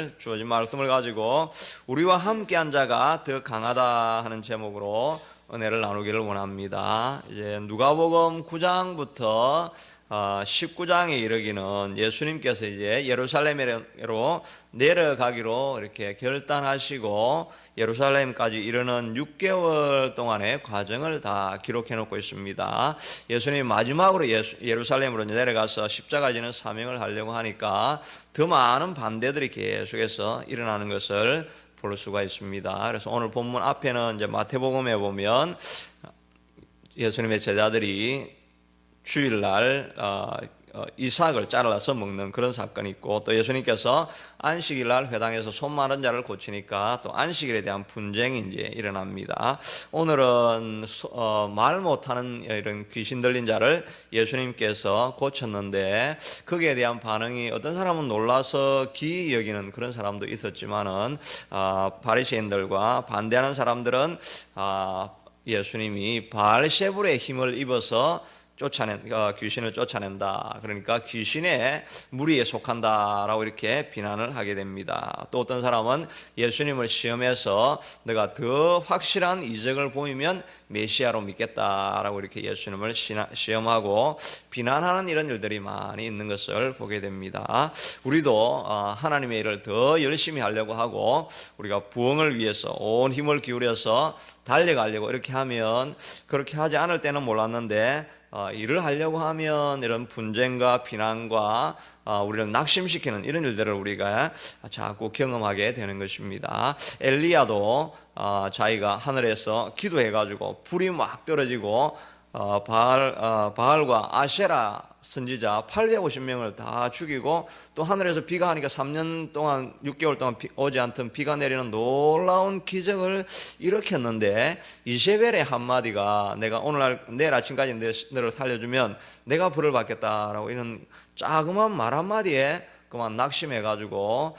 오늘 주어진 말씀을 가지고 우리와 함께한 자가 더 강하다 하는 제목으로 은혜를 나누기를 원합니다. 이제 누가복음 9장부터 19장에 이르기는 예수님께서 이제 예루살렘으로 내려가기로 이렇게 결단하시고 예루살렘까지 이르는 6개월 동안의 과정을 다 기록해 놓고 있습니다. 예수님이 마지막으로 예루살렘으로 내려가서 십자가 지는 사명을 하려고 하니까 더 많은 반대들이 계속해서 일어나는 것을 볼 수가 있습니다. 그래서 오늘 본문 앞에는 이제 마태복음에 보면 예수님의 제자들이 주일날 이삭을 잘라서 먹는 그런 사건이 있고, 또 예수님께서 안식일날 회당에서 손 마른 자를 고치니까 또 안식일에 대한 분쟁이 이제 일어납니다. 오늘은 말 못하는 이런 귀신 들린 자를 예수님께서 고쳤는데 거기에 대한 반응이 어떤 사람은 놀라서 기이 여기는 그런 사람도 있었지만은 바리새인들과 반대하는 사람들은 예수님이 바알세불의 힘을 입어서 귀신을 쫓아낸다. 그러니까 귀신의 무리에 속한다라고 이렇게 비난을 하게 됩니다. 또 어떤 사람은 예수님을 시험해서 내가 더 확실한 이적을 보이면 메시아로 믿겠다라고 이렇게 예수님을 시험하고 비난하는 이런 일들이 많이 있는 것을 보게 됩니다. 우리도 하나님의 일을 더 열심히 하려고 하고 우리가 부흥을 위해서 온 힘을 기울여서 달려가려고 이렇게 하면, 그렇게 하지 않을 때는 몰랐는데 일을 하려고 하면 이런 분쟁과 비난과 우리를 낙심시키는 이런 일들을 우리가 자꾸 경험하게 되는 것입니다. 엘리야도 자기가 하늘에서 기도해가지고 불이 막 떨어지고 바알과 아세라 선지자 850명을 다 죽이고, 또 하늘에서 비가 하니까 3년 동안 6개월 동안 오지 않던 비가 내리는 놀라운 기적을 일으켰는데, 이세벨의 한마디가 내가 내일 아침까지 너를 살려주면 내가 벌을 받겠다라고 이런 자그마한 말 한마디에 그만 낙심해가지고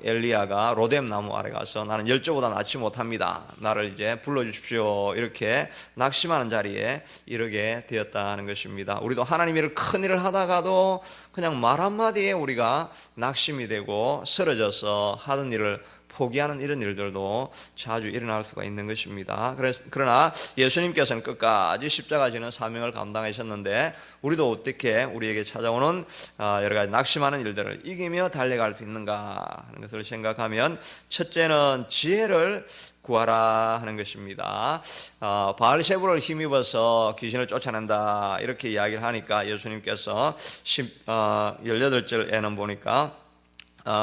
엘리야가 로뎀 나무 아래 가서 나는 열조보다 낫지 못합니다, 나를 이제 불러주십시오, 이렇게 낙심하는 자리에 이르게 되었다는 것입니다. 우리도 하나님 일을 큰 일을 하다가도 그냥 말 한마디에 우리가 낙심이 되고 쓰러져서 하던 일을 포기하는 이런 일들도 자주 일어날 수가 있는 것입니다. 그러나 예수님께서는 끝까지 십자가 지는 사명을 감당하셨는데, 우리도 어떻게 우리에게 찾아오는 여러 가지 낙심하는 일들을 이기며 달려갈 수 있는가 하는 것을 생각하면, 첫째는 지혜를 구하라 하는 것입니다. 바알세불을 힘입어서 귀신을 쫓아낸다 이렇게 이야기를 하니까 예수님께서 18절에는 보니까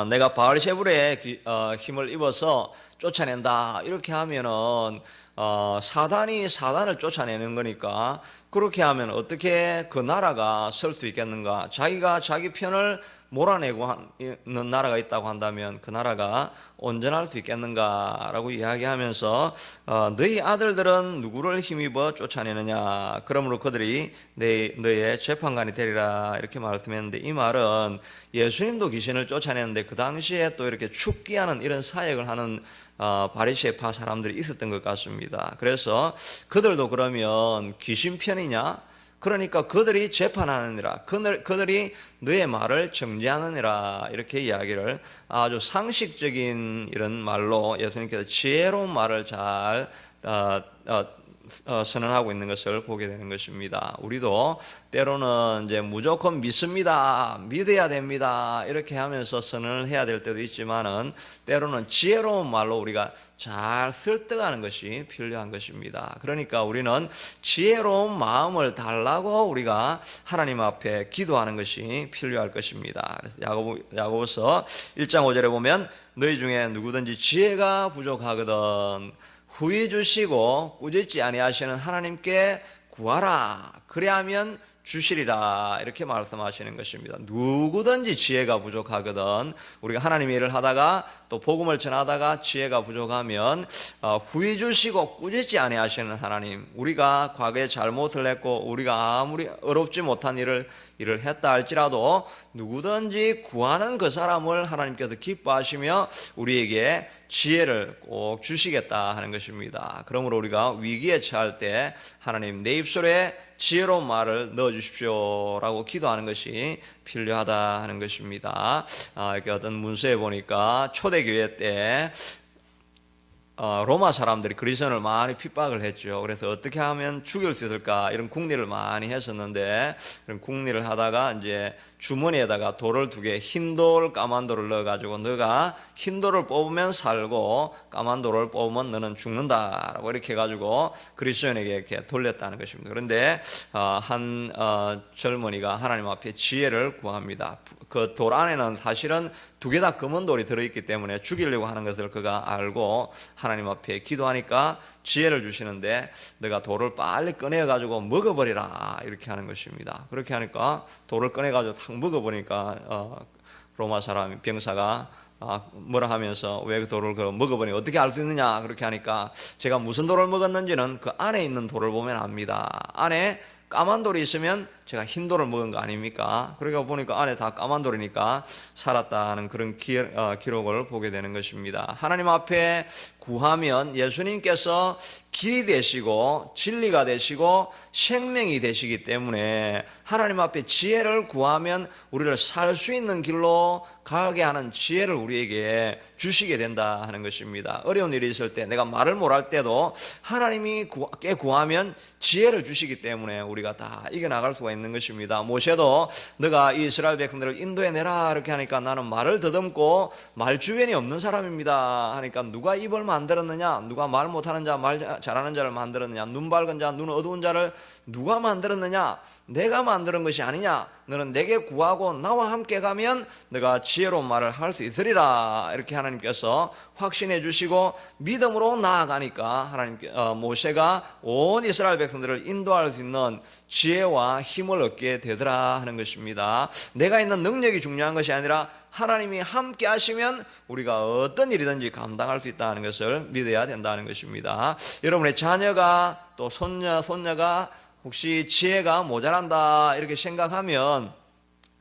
내가 바알세불의 힘을 입어서 쫓아낸다 이렇게 하면은 사단이 사단을 쫓아내는 거니까, 그렇게 하면 어떻게 그 나라가 설 수 있겠는가? 자기가 자기 편을 몰아내고 있는 나라가 있다고 한다면 그 나라가 온전할 수 있겠는가라고 이야기하면서 너희 아들들은 누구를 힘입어 쫓아내느냐? 그러므로 그들이 너의 재판관이 되리라 이렇게 말씀했는데, 이 말은 예수님도 귀신을 쫓아내는데 그 당시에 또 이렇게 축기하는 이런 사역을 하는 바리새파 사람들이 있었던 것 같습니다. 그래서 그들도 그러면 귀신 편이냐? 그러니까 그들이 재판하느니라, 그들이 너의 말을 정죄하느니라 이렇게 이야기를 아주 상식적인 이런 말로 예수님께서 지혜로운 말을 잘 선언하고 있는 것을 보게 되는 것입니다. 우리도 때로는 이제 무조건 믿습니다, 믿어야 됩니다 이렇게 하면서 선언을 해야 될 때도 있지만은, 때로는 지혜로운 말로 우리가 잘 설득하는 것이 필요한 것입니다. 그러니까 우리는 지혜로운 마음을 달라고 우리가 하나님 앞에 기도하는 것이 필요할 것입니다. 그래서 야고보서 1장 5절에 보면 너희 중에 누구든지 지혜가 부족하거든 후히 주시고 꾸짖지 아니하시는 하나님께 구하라, 그래야면 주시리라 이렇게 말씀하시는 것입니다. 누구든지 지혜가 부족하거든, 우리가 하나님의 일을 하다가 또 복음을 전하다가 지혜가 부족하면 후히 주시고 꾸짖지 아니하시는 하나님, 우리가 과거에 잘못을 했고 우리가 아무리 어렵지 못한 일을 했다 할지라도 누구든지 구하는 그 사람을 하나님께서 기뻐하시며 우리에게 지혜를 꼭 주시겠다 하는 것입니다. 그러므로 우리가 위기에 처할 때 하나님 내 입술에 지혜로운 말을 넣어 주십시오라고 기도하는 것이 필요하다 하는 것입니다. 이렇게 어떤 문서에 보니까 초대교회 때 로마 사람들이 그리스도인을 많이 핍박을 했죠. 그래서 어떻게 하면 죽일 수 있을까 이런 궁리를 많이 했었는데, 그런 궁리를 하다가 이제 주머니에다가 돌을 2개, 흰 돌, 까만 돌을 넣어가지고 너가 흰 돌을 뽑으면 살고 까만 돌을 뽑으면 너는 죽는다라고 이렇게 해가지고 그리스도인에게 이렇게 돌렸다는 것입니다. 그런데 한 젊은이가 하나님 앞에 지혜를 구합니다. 그 돌 안에는 사실은 2개 다 검은 돌이 들어있기 때문에 죽이려고 하는 것을 그가 알고 하나님 앞에 기도하니까 지혜를 주시는데, 너가 돌을 빨리 꺼내가지고 먹어버리라 이렇게 하는 것입니다. 그렇게 하니까 돌을 꺼내가지고 탁 먹어보니까 로마 사람 병사가 뭐라 하면서 왜 그 돌을 먹어보니 어떻게 알 수 있느냐 그렇게 하니까, 제가 무슨 돌을 먹었는지는 그 안에 있는 돌을 보면 압니다. 안에 까만 돌이 있으면 제가 흰 돌을 먹은 거 아닙니까? 그러니까 보니까 안에 다 까만 돌이니까 살았다는 그런 기록을 보게 되는 것입니다. 하나님 앞에 구하면 예수님께서 길이 되시고 진리가 되시고 생명이 되시기 때문에 하나님 앞에 지혜를 구하면 우리를 살 수 있는 길로 가게 하는 지혜를 우리에게 주시게 된다 하는 것입니다. 어려운 일이 있을 때, 내가 말을 못할 때도 하나님이 구하면 지혜를 주시기 때문에 우리가 다 이겨나갈 수가 있는 것입니다. 모세도 너가 이스라엘 백성들을 인도해내라 이렇게 하니까, 나는 말을 더듬고 말 주변이 없는 사람입니다 하니까, 누가 입을 만들었느냐, 누가 말 못하는 자, 말 잘하는 자를 만들었느냐, 눈 밝은 자, 눈 어두운 자를 누가 만들었느냐, 내가 만드는 것이 아니냐, 너는 내게 구하고 나와 함께 가면 너가 지혜로운 말을 할 수 있으리라 이렇게 하나님께서 확신해 주시고 믿음으로 나아가니까 모세가 온 이스라엘 백성들을 인도할 수 있는 지혜와 힘을 얻게 되더라 하는 것입니다. 내가 있는 능력이 중요한 것이 아니라 하나님이 함께 하시면 우리가 어떤 일이든지 감당할 수 있다는 것을 믿어야 된다는 것입니다. 여러분의 자녀가 또 손녀가 혹시 지혜가 모자란다 이렇게 생각하면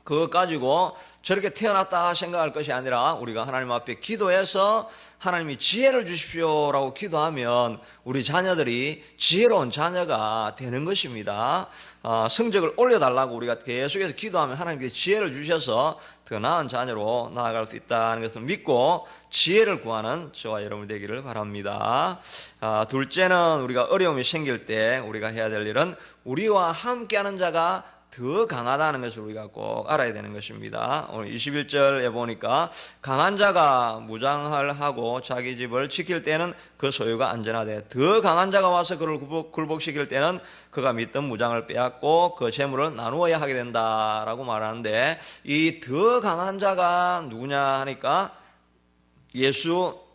그것 가지고 저렇게 태어났다 생각할 것이 아니라, 우리가 하나님 앞에 기도해서 하나님이 지혜를 주십시오라고 기도하면 우리 자녀들이 지혜로운 자녀가 되는 것입니다. 성적을 올려달라고 우리가 계속해서 기도하면 하나님께서 지혜를 주셔서 더 나은 자녀로 나아갈 수 있다는 것을 믿고 지혜를 구하는 저와 여러분 되기를 바랍니다. 둘째는, 우리가 어려움이 생길 때 우리가 해야 될 일은 우리와 함께하는 자가 더 강하다는 것을 우리가 꼭 알아야 되는 것입니다. 오늘 21절에 보니까 강한 자가 무장을 하고 자기 집을 지킬 때는 그 소유가 안전하되, 더 강한 자가 와서 그를 굴복시킬 때는 그가 믿던 무장을 빼앗고 그 재물을 나누어야 하게 된다라고 말하는데, 이 더 강한 자가 누구냐 하니까 예수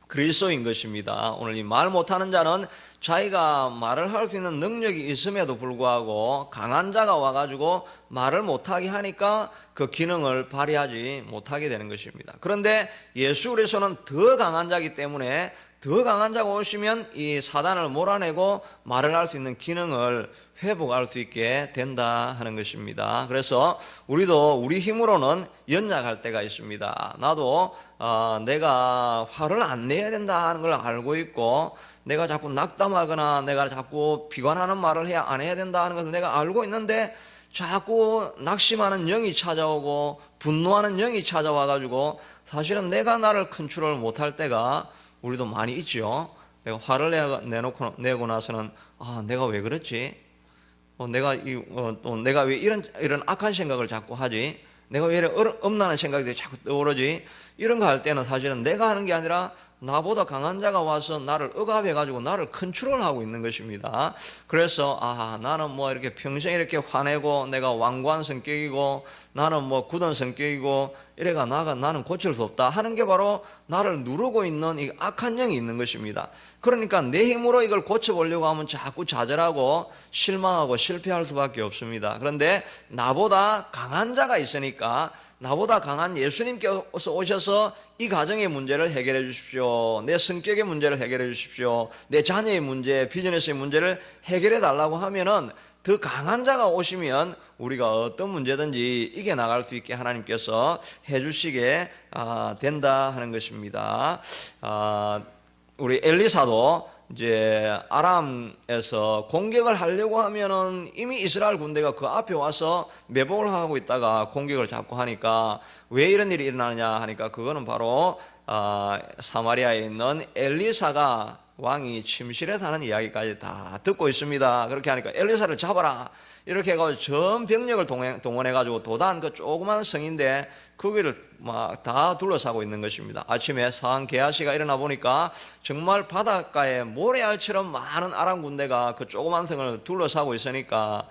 그리스도인 것입니다. 오늘 이 말 못하는 자는 자기가 말을 할 수 있는 능력이 있음에도 불구하고 강한 자가 와가지고 말을 못하게 하니까 그 기능을 발휘하지 못하게 되는 것입니다. 그런데 예수 그리스도는 더 강한 자이기 때문에 더 강한 자가 오시면 이 사단을 몰아내고 말을 할 수 있는 기능을 회복할 수 있게 된다 하는 것입니다. 그래서 우리도 우리 힘으로는 연약할 때가 있습니다. 나도 내가 화를 안 내야 된다는 걸 알고 있고, 내가 자꾸 낙담하거나 내가 자꾸 비관하는 말을 해야 안 해야 된다는 것을 내가 알고 있는데, 자꾸 낙심하는 영이 찾아오고 분노하는 영이 찾아와가지고 사실은 내가 나를 컨트롤 못할 때가 우리도 많이 있죠. 내가 화를 내고 나서는 내가 왜 그렇지? 내가 왜 이런 악한 생각을 자꾸 하지? 내가 왜 이런 엄란한 생각이 자꾸 떠오르지? 이런 거 할 때는 사실은 내가 하는 게 아니라 나보다 강한 자가 와서 나를 억압해가지고 나를 컨트롤하고 있는 것입니다. 그래서 나는 뭐 이렇게 평생 이렇게 화내고 내가 완고한 성격이고 나는 뭐 굳은 성격이고 이래가 나는 고칠 수 없다 하는 게 바로 나를 누르고 있는 이 악한 영이 있는 것입니다. 그러니까 내 힘으로 이걸 고쳐보려고 하면 자꾸 좌절하고 실망하고 실패할 수밖에 없습니다. 그런데 나보다 강한 자가 있으니까, 나보다 강한 예수님께서 오셔서 이 가정의 문제를 해결해 주십시오, 내 성격의 문제를 해결해 주십시오, 내 자녀의 문제, 비즈니스의 문제를 해결해 달라고 하면은 더 강한 자가 오시면 우리가 어떤 문제든지 이겨나갈 수 있게 하나님께서 해주시게 된다 하는 것입니다. 우리 엘리사도 이제 아람에서 공격을 하려고 하면은 이미 이스라엘 군대가 그 앞에 와서 매복을 하고 있다가 공격을 자꾸 하니까 왜 이런 일이 일어나느냐 하니까 그거는 바로 사마리아에 있는 엘리사가 왕이 침실에 사는 이야기까지 다 듣고 있습니다. 그렇게 하니까 엘리사를 잡아라 이렇게 해가지고 전 병력을 동원해가지고 도단 그 조그만 성인데 거기를 막 다 둘러싸고 있는 것입니다. 아침에 상한 게하시가 일어나 보니까 정말 바닷가에 모래알처럼 많은 아람 군대가 그 조그만 성을 둘러싸고 있으니까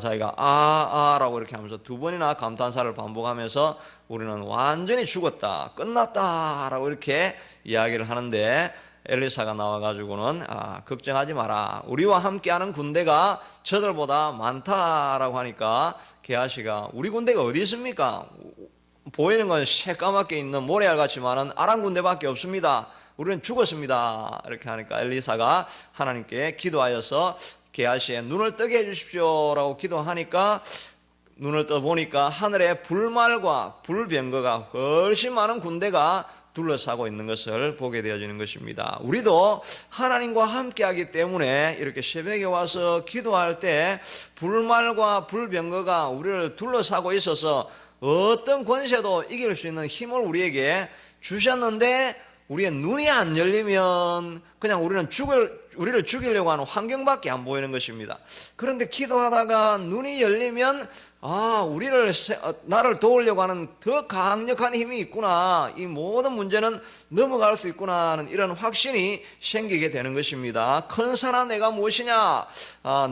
자기가 아라고 이렇게 하면서 두 번이나 감탄사를 반복하면서 우리는 완전히 죽었다 끝났다라고 이렇게 이야기를 하는데, 엘리사가 나와가지고는 걱정하지 마라, 우리와 함께하는 군대가 저들보다 많다라고 하니까 게하시가 우리 군대가 어디 있습니까? 보이는 건 새까맣게 있는 모래알같이 많은 아람 군대밖에 없습니다. 우리는 죽었습니다. 이렇게 하니까 엘리사가 하나님께 기도하여서 게하시의 눈을 뜨게 해주십시오라고 기도하니까 눈을 떠보니까 하늘에 불말과 불병거가 훨씬 많은 군대가 둘러싸고 있는 것을 보게 되어지는 것입니다. 우리도 하나님과 함께하기 때문에 이렇게 새벽에 와서 기도할 때 불말과 불병거가 우리를 둘러싸고 있어서 어떤 권세도 이길 수 있는 힘을 우리에게 주셨는데, 우리의 눈이 안 열리면 그냥 우리를 죽이려고 하는 환경밖에 안 보이는 것입니다. 그런데 기도하다가 눈이 열리면 나를 도우려고 하는 더 강력한 힘이 있구나, 이 모든 문제는 넘어갈 수 있구나 하는 이런 확신이 생기게 되는 것입니다. 큰 산아 내가 무엇이냐,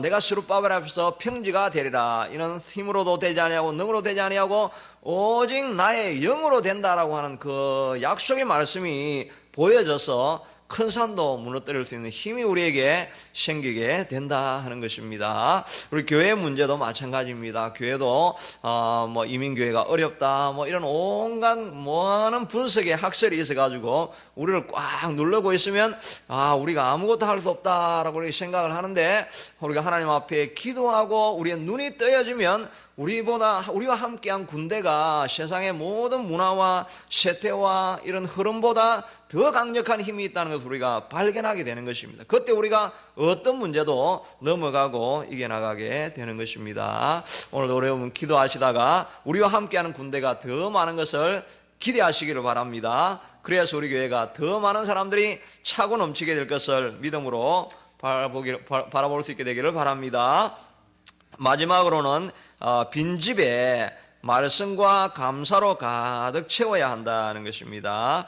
내가 스룹바벨 앞에서 평지가 되리라, 이는 힘으로도 되지 아니하고 능으로 되지 아니하고 오직 나의 영으로 된다라고 하는 그 약속의 말씀이 보여져서 큰 산도 무너뜨릴 수 있는 힘이 우리에게 생기게 된다 하는 것입니다. 우리 교회 문제도 마찬가지입니다. 교회도 뭐 이민교회가 어렵다 뭐 이런 온갖 많은 분석의 학설이 있어가지고 우리를 꽉 누르고 있으면 우리가 아무것도 할 수 없다라고 우리 생각을 하는데, 우리가 하나님 앞에 기도하고 우리의 눈이 떠여지면 우리와 함께한 군대가 세상의 모든 문화와 세태와 이런 흐름보다 더 강력한 힘이 있다는 것을 우리가 발견하게 되는 것입니다. 그때 우리가 어떤 문제도 넘어가고 이겨나가게 되는 것입니다. 오늘도 어려우면 기도하시다가 우리와 함께하는 군대가 더 많은 것을 기대하시기를 바랍니다. 그래서 우리 교회가 더 많은 사람들이 차고 넘치게 될 것을 믿음으로 바라볼 수 있게 되기를 바랍니다. 마지막으로는 빈집에 말씀과 감사로 가득 채워야 한다는 것입니다.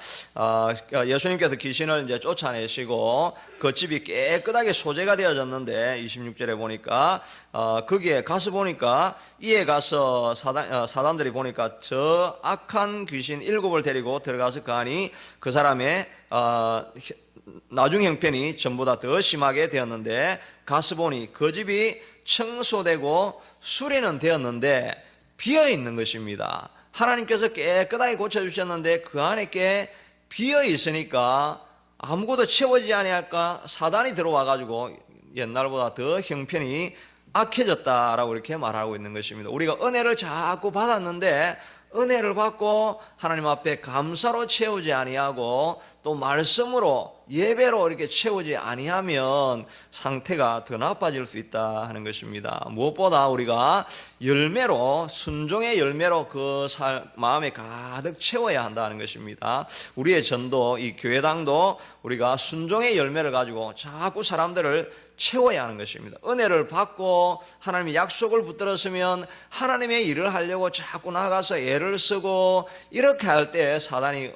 예수님께서 귀신을 이제 쫓아내시고 그 집이 깨끗하게 소재가 되어졌는데 26절에 보니까 거기에 가서 보니까 이에 가서 사단들이 보니까 저 악한 귀신 7을 데리고 들어가서 가니 그 사람의 나중 형편이 전보다 더 심하게 되었는데, 가서 보니 그 집이 청소되고 수리는 되었는데 비어 있는 것입니다. 하나님께서 깨끗하게 고쳐주셨는데 그 안에 비어 있으니까 아무것도 채워지지 아니할까 사단이 들어와 가지고 옛날보다 더 형편이 악해졌다라고 이렇게 말하고 있는 것입니다. 우리가 은혜를 자꾸 받았는데 은혜를 받고 하나님 앞에 감사로 채우지 아니하고 또 말씀으로 예배로 이렇게 채우지 아니하면 상태가 더 나빠질 수 있다 하는 것입니다. 무엇보다 우리가 열매로, 순종의 열매로 그 마음에 가득 채워야 한다는 것입니다. 우리의 전도, 이 교회당도 우리가 순종의 열매를 가지고 자꾸 사람들을 채워야 하는 것입니다. 은혜를 받고 하나님의 약속을 붙들었으면 하나님의 일을 하려고 자꾸 나가서 애를 쓰고 이렇게 할 때 사단이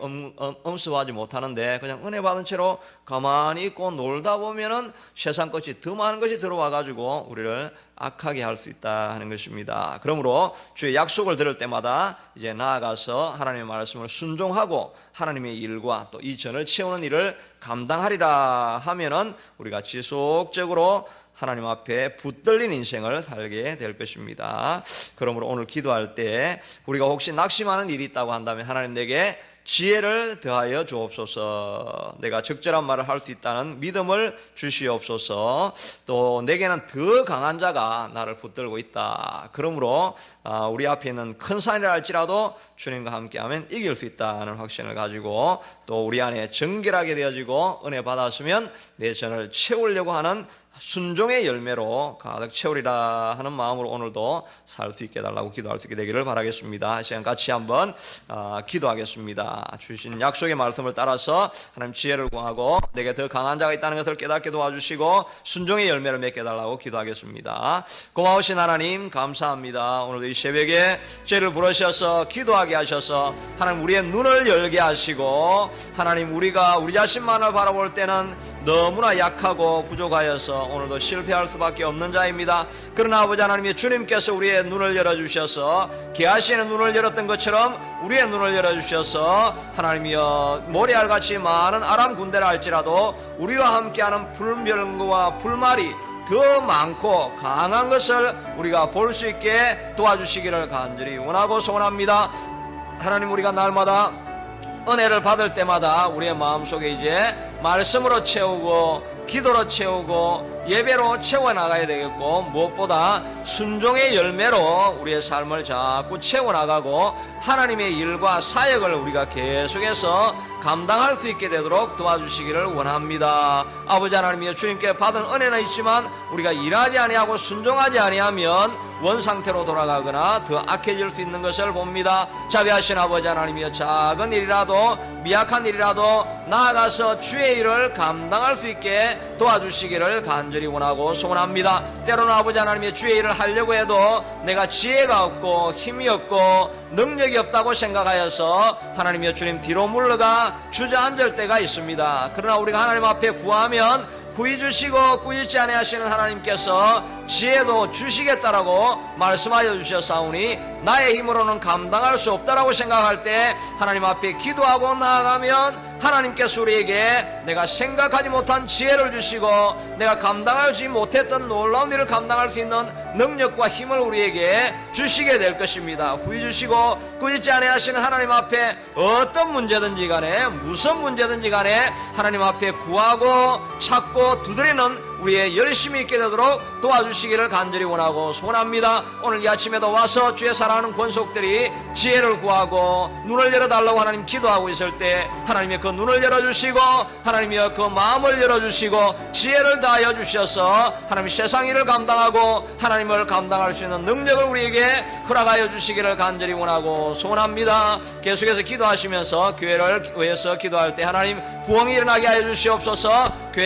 엄습하지 못하는데, 그냥 은혜 받은 채로 가만히 있고 놀다 보면은 세상 것이 더 많은 것이 들어와 가지고 우리를 악하게 할 수 있다 하는 것입니다. 그러므로 주의 약속을 들을 때마다 이제 나아가서 하나님의 말씀을 순종하고 하나님의 일과 또 이 전을 채우는 일을 감당하리라 하면은 우리가 지속적으로 하나님 앞에 붙들린 인생을 살게 될 것입니다. 그러므로 오늘 기도할 때 우리가 혹시 낙심하는 일이 있다고 한다면 하나님 내게 지혜를 더하여 주옵소서. 내가 적절한 말을 할 수 있다는 믿음을 주시옵소서. 또 내게는 더 강한 자가 나를 붙들고 있다. 그러므로 우리 앞에 있는 큰 산이라 할지라도 주님과 함께하면 이길 수 있다는 확신을 가지고, 또 우리 안에 정결하게 되어지고 은혜 받았으면 내 전을 채우려고 하는 순종의 열매로 가득 채우리라 하는 마음으로 오늘도 살 수 있게 해달라고 기도할 수 있게 되기를 바라겠습니다. 이 시간 같이 한번 기도하겠습니다. 주신 약속의 말씀을 따라서 하나님 지혜를 구하고 내게 더 강한 자가 있다는 것을 깨닫게 도와주시고 순종의 열매를 맺게 해달라고 기도하겠습니다. 고마우신 하나님 감사합니다. 오늘도 이 새벽에 죄를 부르셔서 기도하게 하셔서 하나님 우리의 눈을 열게 하시고, 하나님 우리가 우리 자신만을 바라볼 때는 너무나 약하고 부족하여서 오늘도 실패할 수밖에 없는 자입니다. 그러나 아버지 하나님의 주님께서 우리의 눈을 열어주셔서 게하시는 눈을 열었던 것처럼 우리의 눈을 열어주셔서 하나님이여 모래알같이 많은 아람 군대라 할지라도 우리와 함께하는 불멸과 불말이 더 많고 강한 것을 우리가 볼 수 있게 도와주시기를 간절히 원하고 소원합니다. 하나님 우리가 날마다 은혜를 받을 때마다 우리의 마음속에 이제 말씀으로 채우고 기도로 채우고 예배로 채워나가야 되겠고, 무엇보다 순종의 열매로 우리의 삶을 자꾸 채워나가고 하나님의 일과 사역을 우리가 계속해서 감당할 수 있게 되도록 도와주시기를 원합니다. 아버지 하나님이여 주님께 받은 은혜는 있지만 우리가 일하지 아니하고 순종하지 아니하면 원상태로 돌아가거나 더 악해질 수 있는 것을 봅니다. 자비하신 아버지 하나님이여 작은 일이라도 미약한 일이라도 나아가서 주의 일을 감당할 수 있게 도와주시기를 간절히 원하고 소원합니다. 때로는 아버지 하나님의 주의 일을 하려고 해도 내가 지혜가 없고 힘이 없고 능력이 없다고 생각하여서 하나님이여 주님 뒤로 물러가 주저앉을 때가 있습니다. 그러나 우리가 하나님 앞에 구하면 구해 주시고 꾸짖지 아니하시는 하나님께서 지혜도 주시겠다라고 말씀하여 주셨사오니 나의 힘으로는 감당할 수 없다라고 생각할 때 하나님 앞에 기도하고 나아가면 하나님께서 우리에게 내가 생각하지 못한 지혜를 주시고 내가 감당하지 못했던 놀라운 일을 감당할 수 있는 능력과 힘을 우리에게 주시게 될 것입니다. 구해 주시고 꾸짖지 아니하시는 하나님 앞에 어떤 문제든지 간에 무슨 문제든지 간에 하나님 앞에 구하고 찾고 두드리는 우리의 열심히 있게 되도록 도와주시기를 간절히 원하고 소원합니다. 오늘 이 아침에도 와서 주의 사랑하는 권속들이 지혜를 구하고 눈을 열어달라고 하나님 기도하고 있을 때 하나님의 그 눈을 열어주시고 하나님의 그 마음을 열어주시고 지혜를 다하여 주셔서 하나님 세상 일을 감당하고 하나님을 감당할 수 있는 능력을 우리에게 허락하여 주시기를 간절히 원하고 소원합니다. 계속해서 기도하시면서 교회를 위해서 기도할 때 하나님 부흥이 일어나게 하여 주시옵소서. 교회